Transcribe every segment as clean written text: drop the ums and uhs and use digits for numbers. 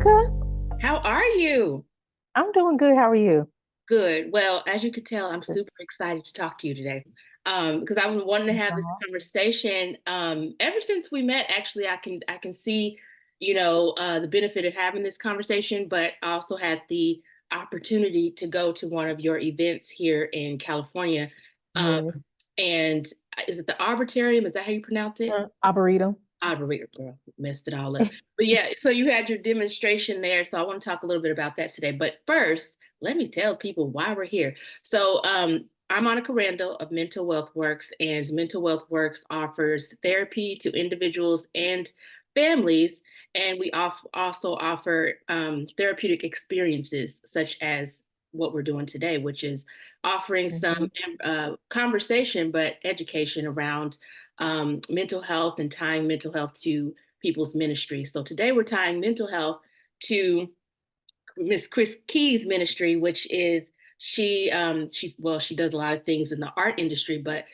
Monica. How are you? I'm doing good. How are you? Good. Well, as you could tell, I'm super excited to talk to you today. Because I've been wanting to have this conversation ever since we met. Actually, I can see, the benefit of having this conversation, but I also had the opportunity to go to one of your events here in California. Um, Yes. and is it the Arboretum? Is that how you pronounce it? Arboretum. Operator, girl, messed it all up. But yeah, so you had your demonstration there. So I want to talk a little bit about that today. But first, let me tell people why we're here. So I'm Monica Randall of Mental Wealth Works, and Mental Wealth Works offers therapy to individuals and families. And we also offer therapeutic experiences, such as what we're doing today, which is offering some Mhm. conversation, but education around mental health and tying mental health to people's ministry. So today we're tying mental health to Miss Kris Keys' ministry, which is she does a lot of things in the art industry, but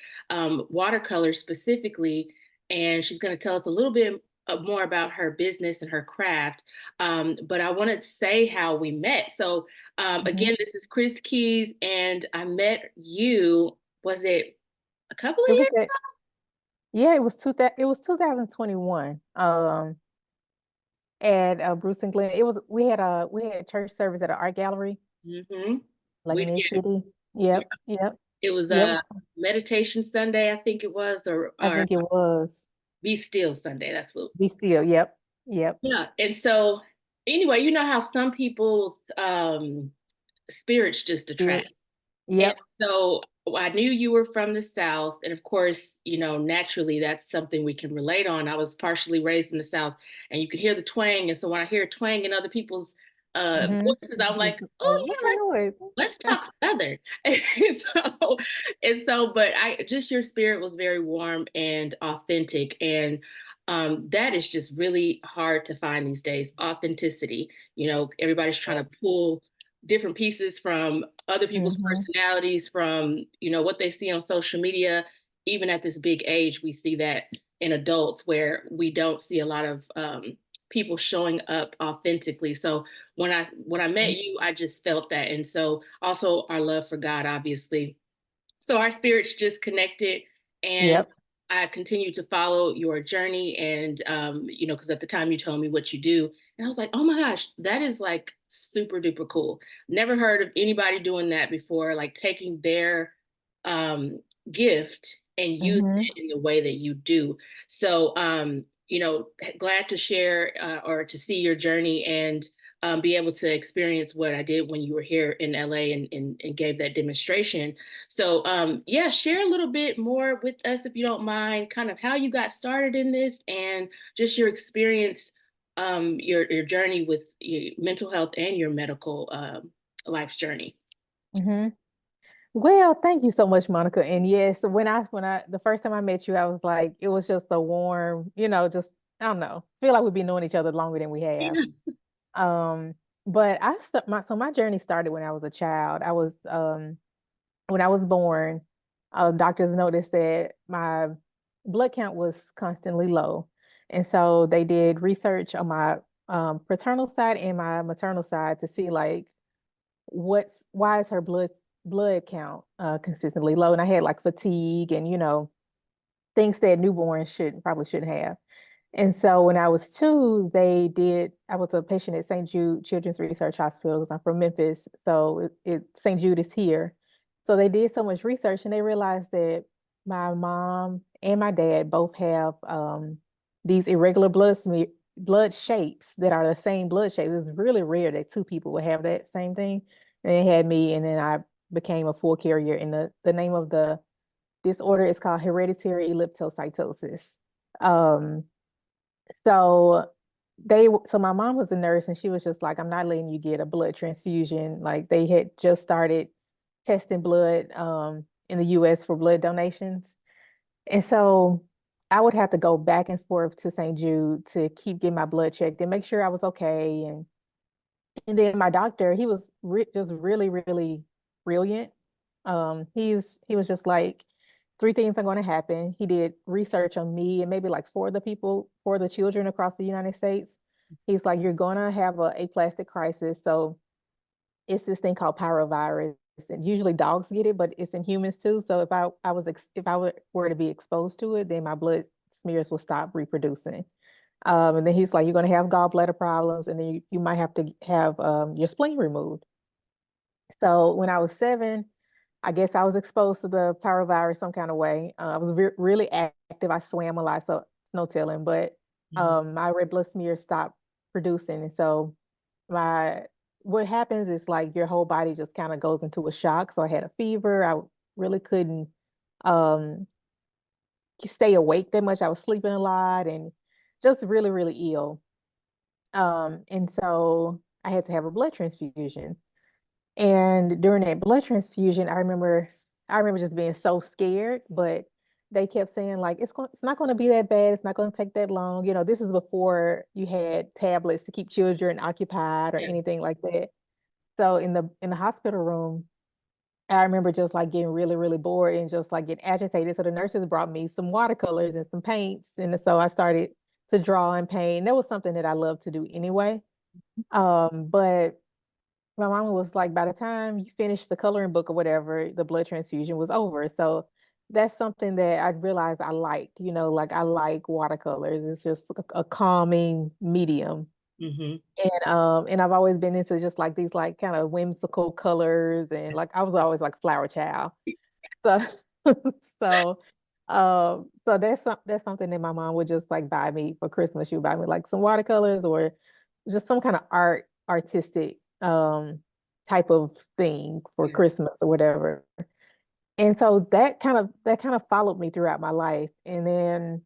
watercolor specifically, and she's going to tell us a little bit more about her business and her craft. But I wanted to say how we met. So Mhm. again, this is Kris Keys, and I met you. Was it a couple of It was years? that. Yeah, it was 2021. At Bruce and Glenn. It was we had church service at an art gallery, Mm-hmm. like We mid yeah, city. yeah. Yep, yep, It was yep. meditation Sunday, I think it was, or I or think it was. be still Sunday. That's what. Be still. Yep, yep, Yeah. And so anyway, you know how some people's spirits just attract. spirit. And Yep. so I knew you were from the South. And of course, naturally that's something we can relate on. I was partially raised in the South and you can hear the twang. And so when I hear twang in other people's Mm-hmm. voices, I'm like, Just oh make yeah, a let's noise. talk Southern. But I just your spirit was very warm and authentic. And that is just really hard to find these days. Authenticity. Everybody's trying to pull different pieces from other people's Mm-hmm. personalities, from what they see on social media. Even at this big age, we see that in adults where we don't see a lot of people showing up authentically. So when I met you, I just felt that. And so also our love for God, obviously. So our spirits just connected, and Yep. I continue to follow your journey. And because at the time you told me what you do, and I was like, oh my gosh, that is like super duper cool. Never heard of anybody doing that before, like taking their um gift and using Mm-hmm. it in the way that you do. So glad to share or to see your journey and be able to experience what I did when you were here in LA and gave that demonstration. So, yeah, share a little bit more with us if you don't mind, kind of how you got started in this and just your experience, your journey with your mental health and your medical life's journey. Mm-hmm. Well, thank you so much, Monica. And yes, when I the first time I met you, I was like, it was just a warm, just I don't know, feel like we've been knowing each other longer than we have. Yeah. Um, but my journey started when I was a child. When I was born, doctors noticed that my blood count was constantly low, and so they did research on my paternal side and my maternal side to see like why is her blood count consistently low. And I had like fatigue and things that newborns probably shouldn't have. And so when I was two, I was a patient at St. Jude Children's Research Hospital because I'm from Memphis. So St. Jude is here. So they did so much research and they realized that my mom and my dad both have these irregular blood shapes that are the same blood shape. It's really rare that two people would have that same thing. And they had me, and then I became a full carrier. And the name of the disorder is called hereditary elliptocytosis. Um, so my mom was a nurse and she was just like, I'm not letting you get a blood transfusion. Like they had just started testing blood in the US for blood donations. And so I would have to go back and forth to St. Jude to keep getting my blood checked and make sure I was okay. And then my doctor, he was just really, really brilliant. He was just like, three things are going to happen. He did research on me and maybe like four of the children across the United States. He's like, you're gonna have a aplastic crisis. So it's this thing called pyrovirus, and usually dogs get it, but it's in humans too. So if I were to be exposed to it, then my blood smears will stop reproducing. And then he's like, you're going to have gallbladder problems, and then you might have to have your spleen removed. So when I was 7, I guess I was exposed to the pyrovirus some kind of way. I was really active. I swam a lot, so no telling. But Mhm. my red blood smear stopped producing, and so my what happens is like your whole body just kind of goes into a shock. So I had a fever. I really couldn't um, stay awake that much. I was sleeping a lot and just really, really ill. And so I had to have a blood transfusion. And during that blood transfusion, I remember just being so scared, but they kept saying like it's not going to be that bad. It's not going to take that long. You know, this is before you had tablets to keep children occupied or Yeah. anything like that. So in the hospital room, I remember just like getting really, really bored and just like getting agitated. So the nurses brought me some watercolors and some paints. And so I started to draw and paint. That was something that I loved to do anyway. But my mom was like, by the time you finish the coloring book or whatever, the blood transfusion was over. So that's something that I realized I like, like I like watercolors. It's just a calming medium. Hmm. And I've always been into just like these like kind of whimsical colors, and like I was always like a flower child. So so so that's something that my mom would just like buy me for Christmas. She would buy me like some watercolors or just some kind of artistic type of thing for Yeah. Christmas or whatever. And so that kind of followed me throughout my life. And then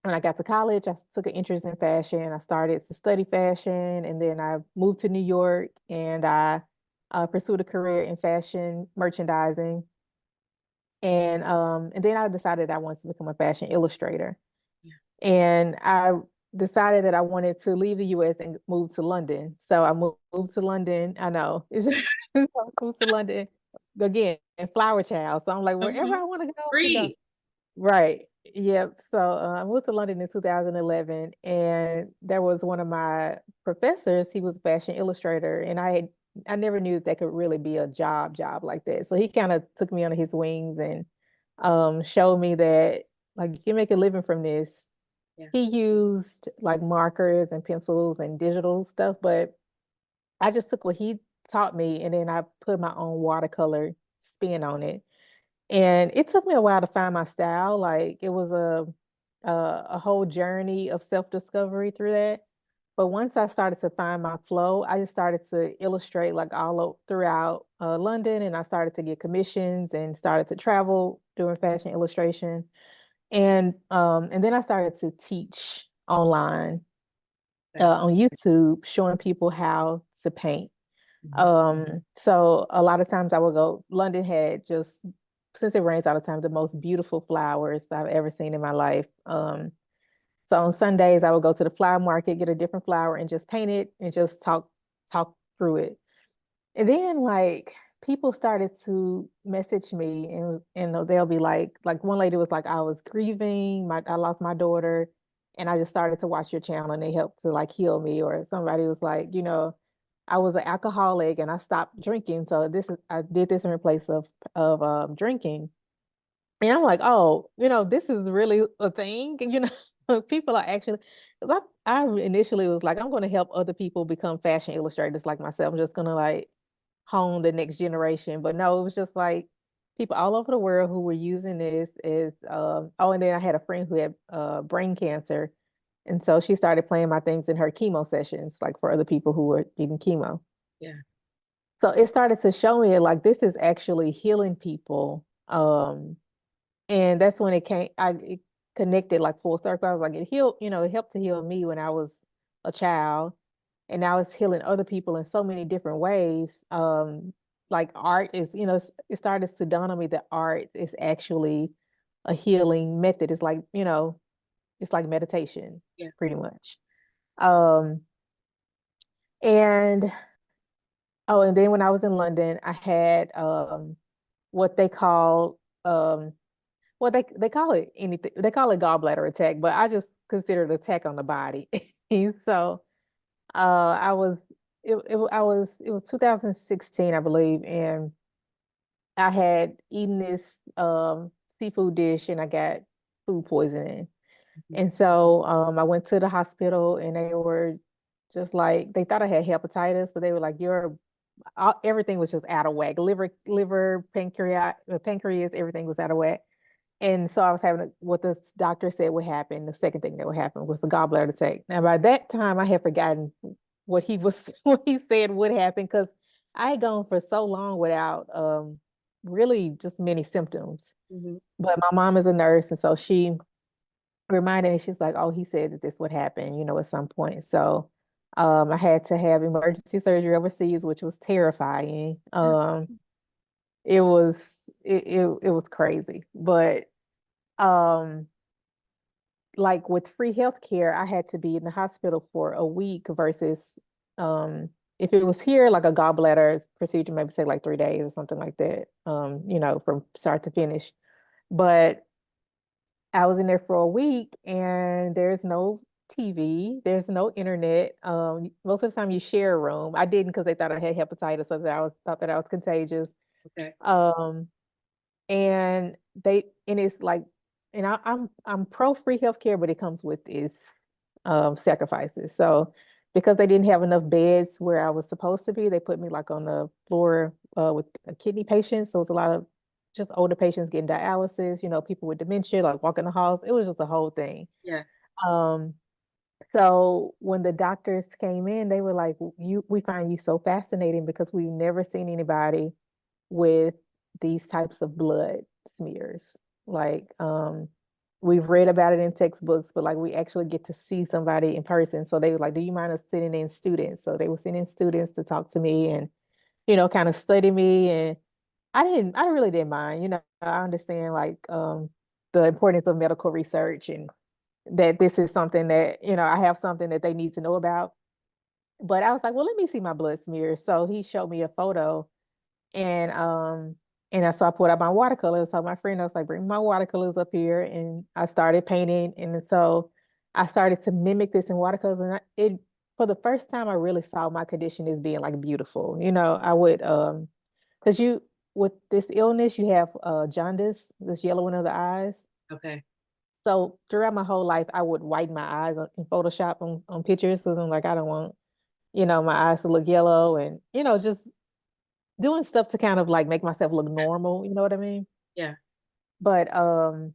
when I got to college, I took an interest in fashion. I started to study fashion, and then I moved to New York, and I pursued a career in fashion merchandising. And then I decided I wanted to become a fashion illustrator. Yeah. And I decided that I wanted to leave the US and move to London. So I moved to London. I know. I moved to London again, and flower child. So I'm like, wherever Hmm. I want to go, I go. Free. Right. Yep. So I moved to London in 2011, and there was one of my professors. He was a fashion illustrator, and I never knew that could really be a job like that. So he kind of took me under his wings and showed me that like you can make a living from this. Yeah. He used like markers and pencils and digital stuff, but I just took what he taught me, and then I put my own watercolor spin on it. And it took me a while to find my style. Like it was a whole journey of self-discovery through that. But once I started to find my flow, I just started to illustrate like throughout London, and I started to get commissions and started to travel doing fashion illustration. And then I started to teach online Okay. on YouTube, showing people how to paint. Hmm. So a lot of times I would go, London had just, since it rains all the time, the most beautiful flowers I've ever seen in my life. So on Sundays I would go to the flower market, get a different flower and just paint it and just talk through it. And then like people started to message me, and they'll be like one lady was like, I was grieving, I lost my daughter, and I just started to watch your channel and they helped to like heal me. Or somebody was like, I was an alcoholic and I stopped drinking. So I did this in place of drinking. And I'm like, oh, this is really a thing. People are actually, 'cause I initially was like, I'm going to help other people become fashion illustrators like myself. I'm just going to like hone the next generation. But no, it was just like people all over the world who were using this oh, and then I had a friend who had brain cancer. And so she started playing my things in her chemo sessions, like for other people who were getting chemo. Yeah. So it started to show me like this is actually healing people. And that's when it connected like full circle. I was like, it healed, it helped to heal me when I was a child. And now it's healing other people in so many different ways. Like art is, it started to dawn on me that art is actually a healing method. It's like, it's like meditation, Yeah. pretty much. Um, and oh, and then when I was in London, I had what they call well, they call it anything. They call it gallbladder attack, but I just consider it attack on the body. So I was it was 2016, I believe, and I had eaten this seafood dish and I got food poisoning. Mhm. And so I went to the hospital and they were just like they thought I had hepatitis, but they were like, "Your everything was just out of whack. Pancreas, everything was out of whack." And so I was having what the doctor said would happen. The second thing that would happen was the gallbladder attack. Now by that time, I had forgotten what he was what he said would happen because I had gone for so long without really just many symptoms. Mhm. But my mom is a nurse, and so she reminded me, she's like, "Oh, he said that this would happen, at some point." So I had to have emergency surgery overseas, which was terrifying. It was crazy. But um like with free healthcare, I had to be in the hospital for a week versus if it was here, like a gallbladder procedure, maybe say like 3 days or something like that, from start to finish. But I was in there for a week and there's no TV, there's no internet. Most of the time you share a room. I didn't because they thought I had hepatitis, so that I was thought that I was contagious. Okay. Um, and it's like, and I'm pro free healthcare, but it comes with its sacrifices. So because they didn't have enough beds where I was supposed to be, they put me like on the floor with a kidney patient. So it's a lot of just older patients getting dialysis, people with dementia, like walking the halls. It was just a whole thing. Yeah. Um, so when the doctors came in, they were like, we find you so fascinating because we've never seen anybody with these types of blood smears. Like, we've read about it in textbooks, but like we actually get to see somebody in person. So they were like, "Do you mind us sitting in students?" So they were sending students to talk to me and, kind of study me. And I really didn't mind. I understand like the importance of medical research and that this is something that, I have something that they need to know about. But I was like, well, let me see my blood smears. So he showed me a photo and so I pulled out my watercolors. So my friend was like, bring my watercolors up here. And I started painting. And so I started to mimic this in watercolors. And it for the first time I really saw my condition as being like beautiful. I would because you with this illness, you have jaundice, this yellowing of the eyes. Okay. So throughout my whole life, I would whiten my eyes in Photoshop on pictures. So I'm like, I don't want, my eyes to look yellow and, just doing stuff to kind of like make myself look normal, you know what I mean? Yeah. But that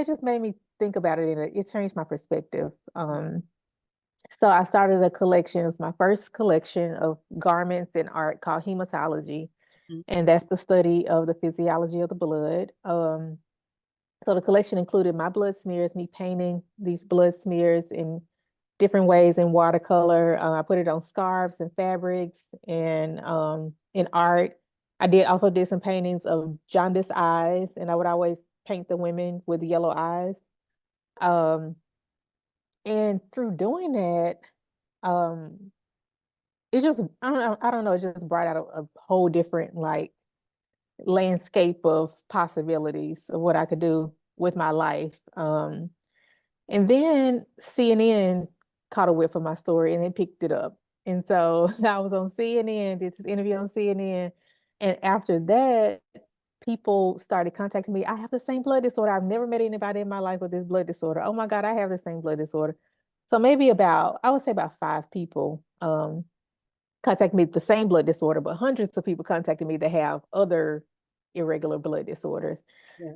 just made me think about it and it changed my perspective. So I started a collection. It was my first collection of garments and art called hematology, Mhm. and that's the study of the physiology of the blood. So the collection included my blood smears, me painting these blood smears in different ways in watercolor. I put it on scarves and fabrics and in art. Also did some paintings of jaundiced eyes, and I would always paint the women with yellow eyes. Um, and through doing that, um, it just I don't know, it just brought out a whole different like landscape of possibilities of what I could do with my life. And then CNN caught a whiff of my story and it picked it up. And so I was on CNN, did this interview on CNN. And after that, people started contacting me. I have the same blood disorder. I've never met anybody in my life with this blood disorder. Oh my God, I have the same blood disorder. So maybe I would say about 5 people contact me with the same blood disorder, but hundreds of people contacted me that have other irregular blood disorders. Yeah.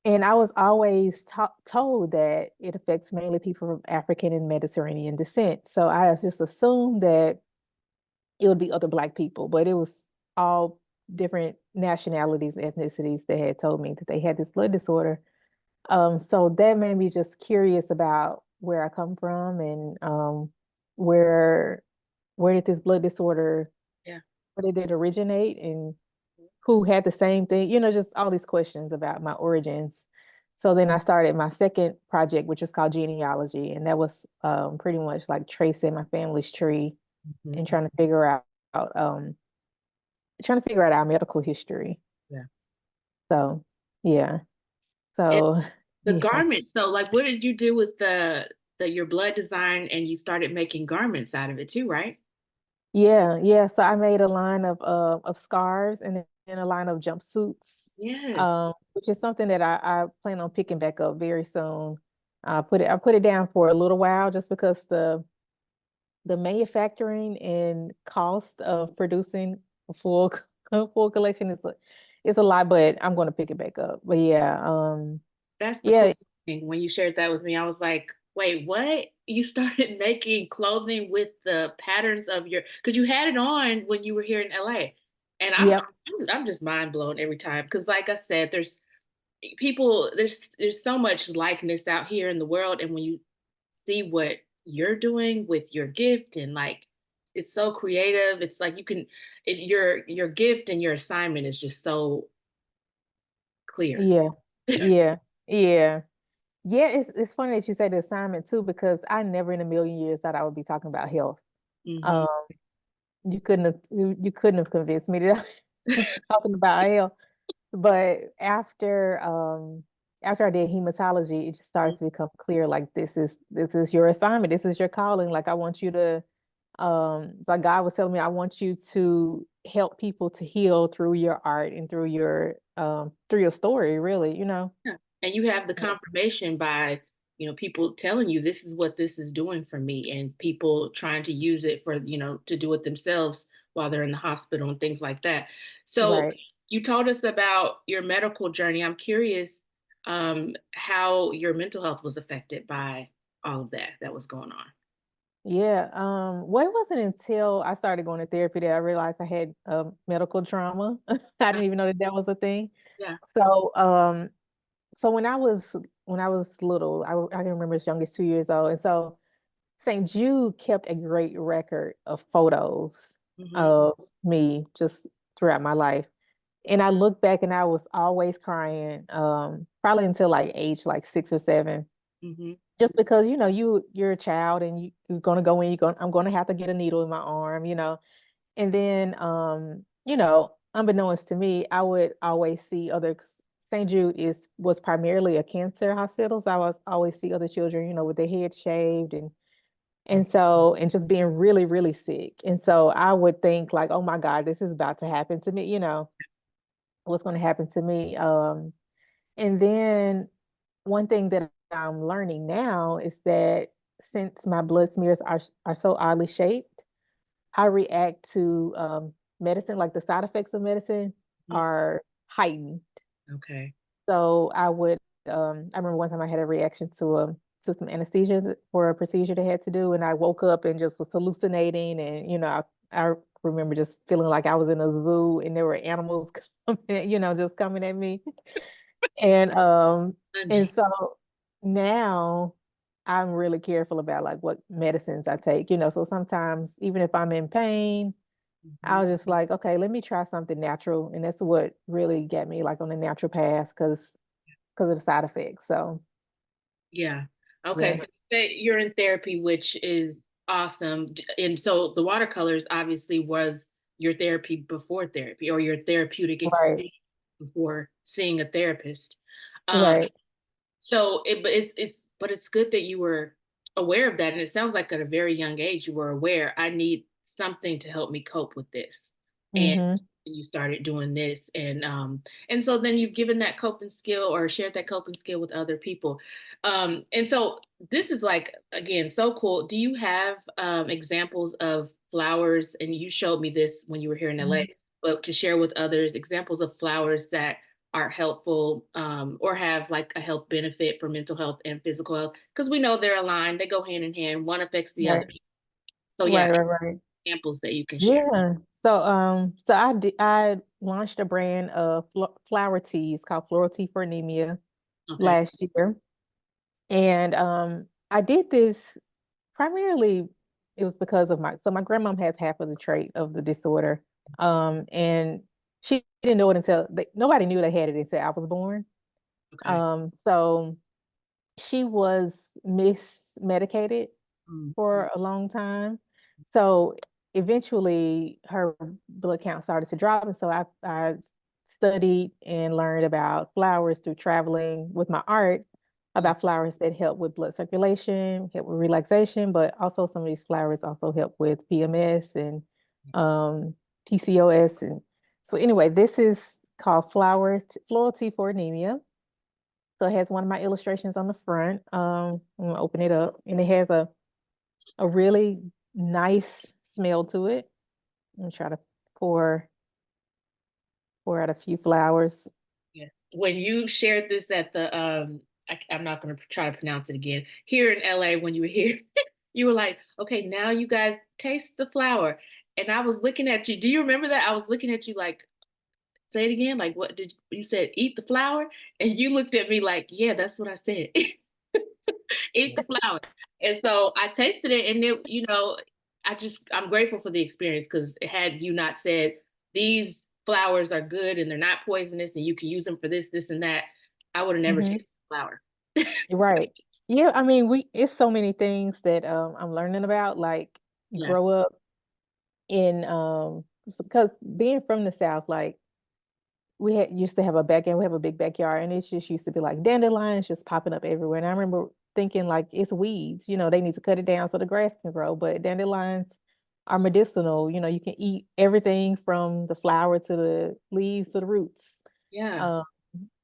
And I was always told that it affects mainly people from African and Mediterranean descent. So I just assumed that it would be other Black people, but it was all different nationalities, ethnicities that had told me that they had this blood disorder. So that made me just curious about where I come from and where where did this blood disorder, Yeah. where did it originate, and who had the same thing, just all these questions about my origins. So then I started my second project, which was called genealogy, and that was pretty much like tracing my family's tree Mhm. and out trying to figure out our medical history. Yeah. So yeah, And so the yeah. garments, though, like what did you do with the? your blood design and you started making garments out of it too, right? Yeah, yeah. So I made a line of scarves and then a line of jumpsuits, Yes. which is something that I plan on picking back up very soon. I put it down for a little while just because the manufacturing and cost of producing a full a full collection is a lot, but I'm going to pick it back up. But yeah, That's the cool yeah, thing. When you shared that with me, I was like, wait, what? You started making clothing with the patterns of your, because you had it on when you were here in LA. And yep, I'm just mind blown every time. Because like I said, there's people, there's so much likeness out here in the world. And when you see what you're doing with your gift and like it's so creative, it's like you can your gift and your assignment is just so clear. yeah, yeah, yeah. Yeah, it's funny that you say the assignment too, because I never in a million years thought I would be talking about health. Hmm. Um, you couldn't have convinced me that I was talking about health. But after I did hematology, it just starts to become clear like this is your assignment, this is your calling. Like I want you to like God was telling me, I want you to help people to heal through your art and through your story, really, you know. Yeah. And you have the confirmation by, people telling you this is what this is doing for me and people trying to use it for, to do it themselves while they're in the hospital and things like that. So Right. you told us about your medical journey. I'm curious how your mental health was affected by all of that was going on. Yeah. Well, it wasn't until I started going to therapy that I realized I had medical trauma. I Yeah. didn't even know that that was a thing. Yeah. So, so when I was little, I can remember as young as 2 years old, and so St. Jude kept a great record of photos Hmm. of me just throughout my life. And I look back and I was always crying, probably until like age like 6 or 7, Hmm. just because you're a child and you're gonna go in, I'm gonna have to get a needle in my arm, you know. And then unbeknownst to me, I would always see other St. Jude was primarily a cancer hospital. So I was always see other children, with their heads shaved and just being really, really sick. And so I would think like, oh my God, this is about to happen to me, what's going to happen to me. And then one thing that I'm learning now is that since my blood smears are so oddly shaped, I react to medicine, like the side effects of medicine are heightened. Okay. So I remember one time I had a reaction to some anesthesia for a procedure they had to do, and I woke up and just was hallucinating, and I remember just feeling like I was in a zoo and there were animals coming, just coming at me, and um and Angie. so now I'm really careful about like what medicines I take, so sometimes even if I'm in pain, I Mhm. was just like, okay, let me try something natural. And that's what really got me like on the natural path because of the side effects. So Yeah. Okay. yeah, So you say you're in therapy, which is awesome. And so the watercolors obviously was your therapy before therapy or your therapeutic right, experience before seeing a therapist. Um, right. so but it's good that you were aware of that. And it sounds like at a very young age you were aware, I need something to help me cope with this. And Mm-hmm. you started doing this and so then you've given that coping skill or shared that coping skill with other people. And so this is like again so cool. Do you have examples of flowers? And you showed me this when you were here in LA, Hmm. but to share with others examples of flowers that are helpful or have like a health benefit for mental health and physical health because we know they're aligned, they go hand in hand, one affects the other. Right, So yeah, right. examples that you can share. Yeah. So I launched a brand of flower teas called Floral Tea for Anemia Okay. last year. And I did this primarily it was because of my grandmom has half of the trait of the disorder. And she didn't know it until nobody knew they had it until I was born. Okay. So she was mismedicated Mm. for a long time. So eventually her blood count started to drop. And so I studied and learned about flowers through traveling with my art. Mm. about flowers that help with blood circulation, help with relaxation, but also some of these flowers also help with PMS and um, PCOS. And so anyway, this is called floral tea for anemia. So it has one of my illustrations on the front. I'm gonna open it up, and it has a really nice smell to it. I'm gonna try to pour pour out a few flowers. Yes. When you shared this at the I'm not going to try to pronounce it again. Here in LA, when you were here, you were like, "Okay, now you guys taste the flower." And I was looking at you. Do you remember that? I was looking at you like, "Say it again." Like, what did you said? Eat the flower, and you looked at me like, "Yeah, that's what I said." Eat the flower. And so I tasted it, and I'm grateful for the experience because had you not said these flowers are good and they're not poisonous and you can use them for this, this, and that, I would have never Hmm. tasted the flower. Right. Yeah, I mean, it's so many things that I'm learning about, like Yeah, grow up in because being from the South, like we had used to have a backyard, we have a big backyard, and it's just used to be like dandelions just popping up everywhere. And I remember thinking like it's weeds, they need to cut it down so the grass can grow. But dandelions are medicinal, you can eat everything from the flower to the leaves to the roots. yeah, Um,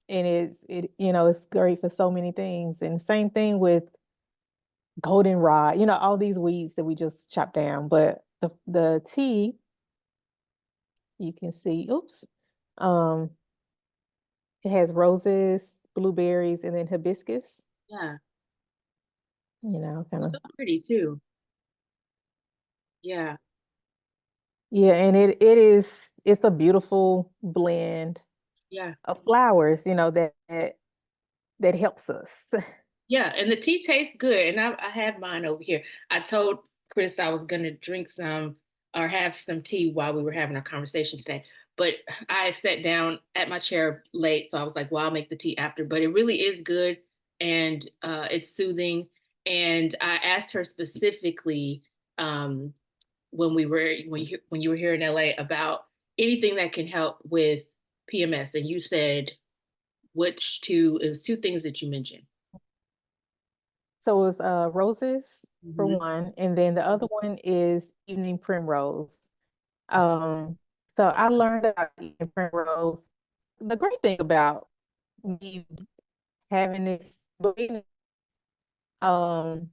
and it's great for so many things. And same thing with goldenrod, all these weeds that we just chop down. But the tea, you can see, oops, um, it has roses, blueberries, and then hibiscus, yeah. kind It's of. so pretty too. Yeah, Yeah, and it's a beautiful blend yeah. of flowers, that helps us. Yeah, and the tea tastes good. And I have mine over here. I told Kris I was gonna drink some or have some tea while we were having our conversation today. But I sat down at my chair late, so I was like, well, I'll make the tea after. But it really is good and it's soothing. And I asked her specifically when you were here in LA about anything that can help with PMS. And you said it was two things that you mentioned. So it was roses for Mhm. one, and then the other one is evening primrose. Um, so I learned about evening primrose. The great thing about me having this belief, um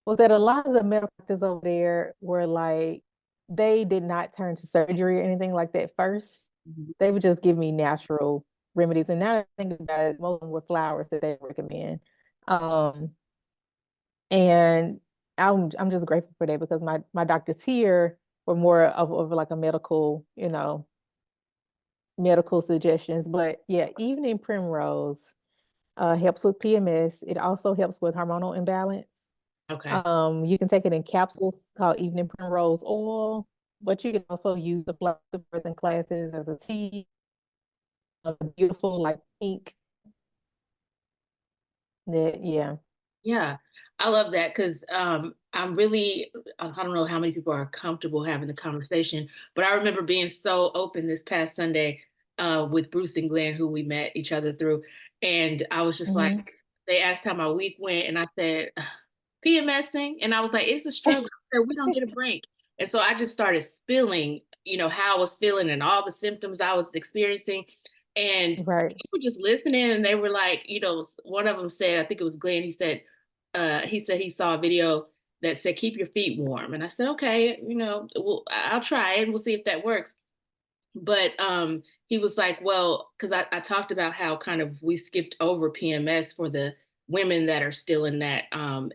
was that a lot of the medical doctors over there were like, they did not turn to surgery or anything like that first. Mhm. They would just give me natural remedies. And now that I think about it, most of them were flowers that they recommend. Um, and I'm just grateful for that because my doctors here were more of like a medical suggestions. But yeah, evening primrose helps with PMS. It also helps with hormonal imbalance. Okay. You can take it in capsules called evening primrose oil, but you can also use the flower birthing classes as a tea, a beautiful like pink. That yeah. Yeah, I love that because I'm really, I don't know how many people are comfortable having the conversation, but I remember being so open this past Sunday with Bruce and Glenn, who we met each other through. And I was just like, Hmm. they asked how my week went, and I said, PMSing. And I was like, it's a struggle. I said, we don't get a break. And so I just started spilling, how I was feeling and all the symptoms I was experiencing. And Right. people just listening, and they were like, one of them said, I think it was Glenn, he said he saw a video that said, keep your feet warm. And I said, okay, I'll try it and we'll see if that works. But he was like, well, because I talked about how kind of we skipped over PMS for the women that are still in that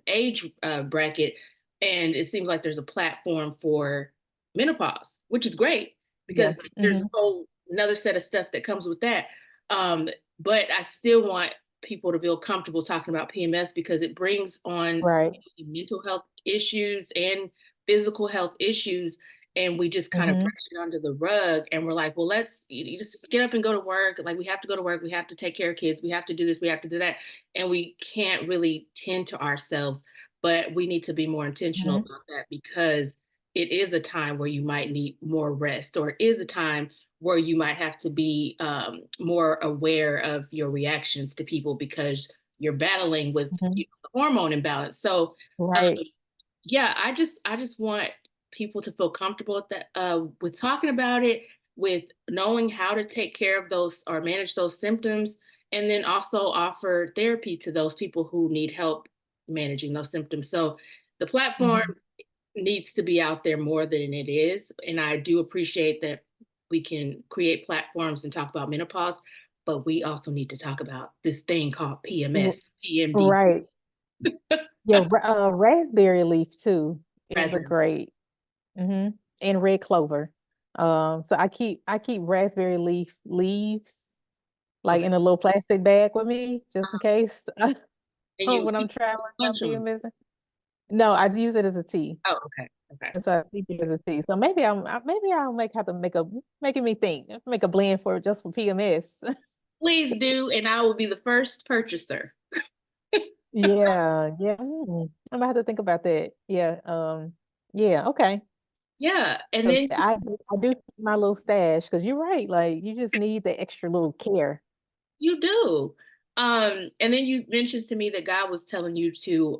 age bracket. And it seems like there's a platform for menopause, which is great because Yeah. there's a Hmm. whole another set of stuff that comes with that. But I still want people to feel comfortable talking about PMS because it brings on so Right. many mental health issues and physical health issues, and we just kind of Hmm. brush it under the rug, and we're like, well, let's you just get up and go to work. Like, we have to go to work, we have to take care of kids, we have to do this, we have to do that, and we can't really tend to ourselves. But we need to be more intentional Hmm. about that because it is a time where you might need more rest, or it is a time where you might have to be more aware of your reactions to people because you're battling with, Mhm. the hormone imbalance. So Right. yeah, I just want people to feel comfortable with that, with talking about it, with knowing how to take care of those or manage those symptoms, and then also offer therapy to those people who need help managing those symptoms. So the platform Mhm. needs to be out there more than it is, and I do appreciate that we can create platforms and talk about menopause, but we also need to talk about this thing called R- PMS, PMD, Right. Yeah, raspberry leaf too is a raspberry. great. Hmm. And red clover. So I keep raspberry leaf leaves like Okay. in a little plastic bag with me just in case And when I'm traveling, I'm punch being them. missing. No, I just use it as a tea. Oh, okay. Okay. And so I keep it as a tea. So maybe I'll have to making me think, make a blend for just for PMS. Please do, and I will be the first purchaser. Yeah, yeah. I'm gonna have to think about that. Yeah. Yeah, okay. Yeah, and 'Cause then I do keep my little stash because you're right. Like you just need the extra little care. you do. And then you mentioned to me that God was telling you to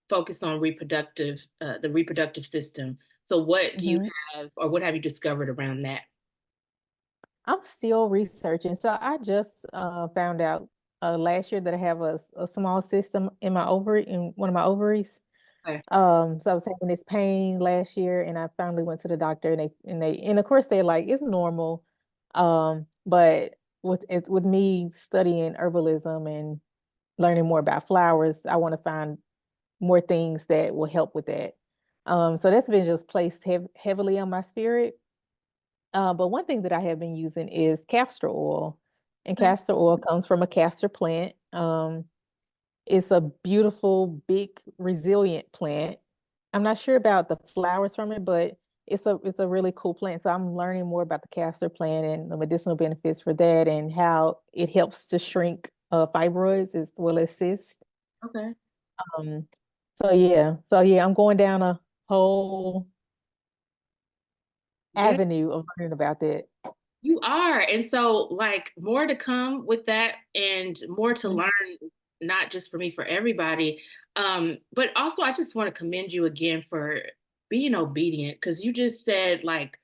focus on the reproductive system. So what do you Mhm. have, or what have you discovered around that? I'm still researching. So I just found out last year that I have a small system in my ovary, in one of my ovaries. Okay. So I was having this pain last year, and I finally went to the doctor, and of course they're like it's normal. But with me studying herbalism and learning more about flowers, I want to find more things that will help with that. So that's been just placed heavily on my spirit. But one thing that I have been using is castor oil, and Okay. castor oil comes from a castor plant. It's a beautiful, big, resilient plant. I'm not sure about the flowers from it, but it's a really cool plant. So I'm learning more about the castor plant and the medicinal benefits for that, and how it helps to shrink fibroids as well as cysts. Okay. Um, so yeah, I'm going down a whole Yeah. avenue of learning about that. You are. And so, like, more to come with that and more to Mhm. learn, not just for me, for everybody. But also, I just want to commend you again for being obedient because you just said, like,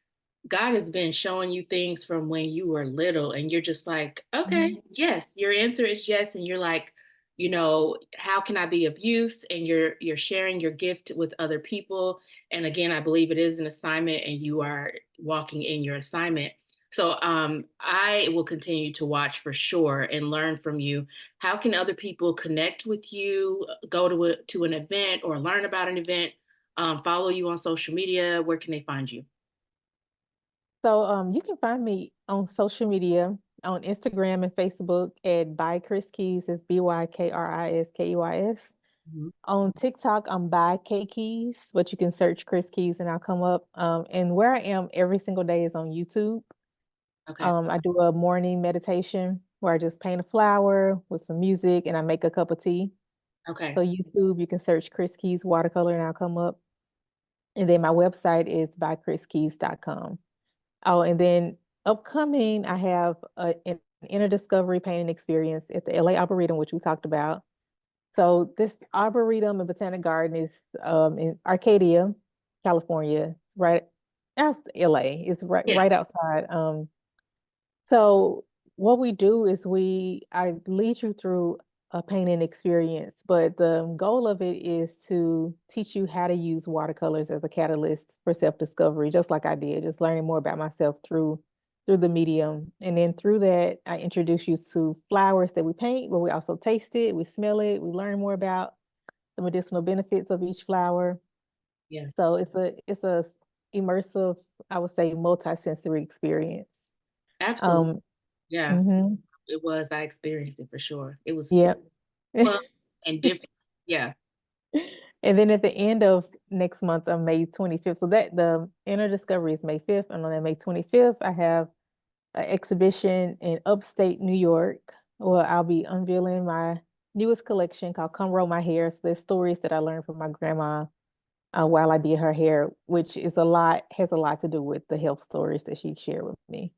God has been showing you things from when you were little, and you're just like, Mhm. okay, yes, your answer is yes. And you're like, how can I be of use? And you're sharing your gift with other people. And again, I believe it is an assignment, and you are walking in your assignment. So I will continue to watch for sure and learn from you. How can other people connect with you, go to an event or learn about an event, follow you on social media? Where can they find you? So you can find me on social media on Instagram and Facebook at by Kris Keys. It's BYKRISKEYS. Mhm. On TikTok, I'm by K Keys, but you can search Kris Keys and I'll come up. And where I am every single day is on YouTube. Okay. I do a morning meditation where I just paint a flower with some music and I make a cup of tea. So Okay. YouTube, you can search Kris Keys watercolor and I'll come up. And then my website is bykriskeys.com. Oh, and then upcoming, I have an inner discovery painting experience at the LA Arboretum, which we talked about. So this Arboretum and Botanic Garden is in Arcadia, California. It's right out LA. It's right Yeah. right outside. So what we do is I lead you through a painting experience, but the goal of it is to teach you how to use watercolors as a catalyst for self-discovery, just like I did, just learning more about myself through the medium. And then through that, I introduce you to flowers that we paint, but we also taste it, we smell it, we learn more about the medicinal benefits of each flower. Yeah. So it's a immersive, I would say, multi-sensory experience. Absolutely. Um, Yeah. mhm. It was. I experienced it for sure. It was Yep. fun and different. Yeah. And then at the end of next month on May 25th, so that the inner discovery is May 5th, and on that May 25th, I have an exhibition in upstate New York where I'll be unveiling my newest collection called Come Roll My Hair. So there's stories that I learned from my grandma while I did her hair, which has a lot to do with the health stories that she shared with me.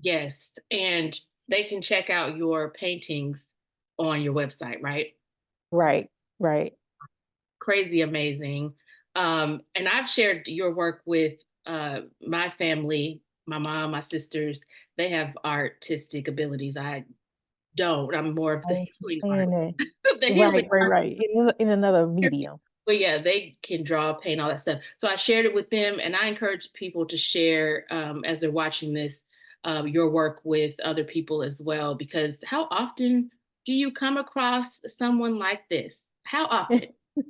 Yes. And they can check out your paintings on your website, right? Right, right. Crazy amazing. And I've shared your work with my family, my mom, my sisters. They have artistic abilities. I don't. I'm more of I the healing art, understand that. the healing Right, right, right. In another art. medium. But yeah, they can draw, paint, all that stuff. So I shared it with them, and I encourage people to share as they're watching this your work with other people as well. Because how often do you come across someone like this? How often?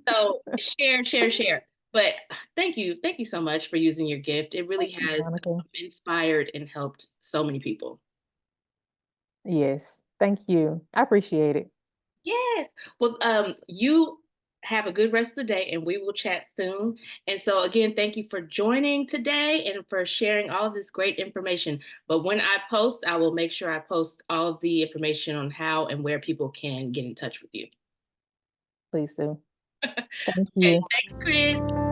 So share, share, share. But thank you so much for using your gift. It really Thank you, has Monica. inspired and helped so many people. Yes, thank you. I appreciate it. Yes. Well, you have a good rest of the day and we will chat soon. And so, again, thank you for joining today and for sharing all of this great information. But when I post, I will make sure I post all of the information on how and where people can get in touch with you. Please do. Thank Okay. you. Thanks, Chris.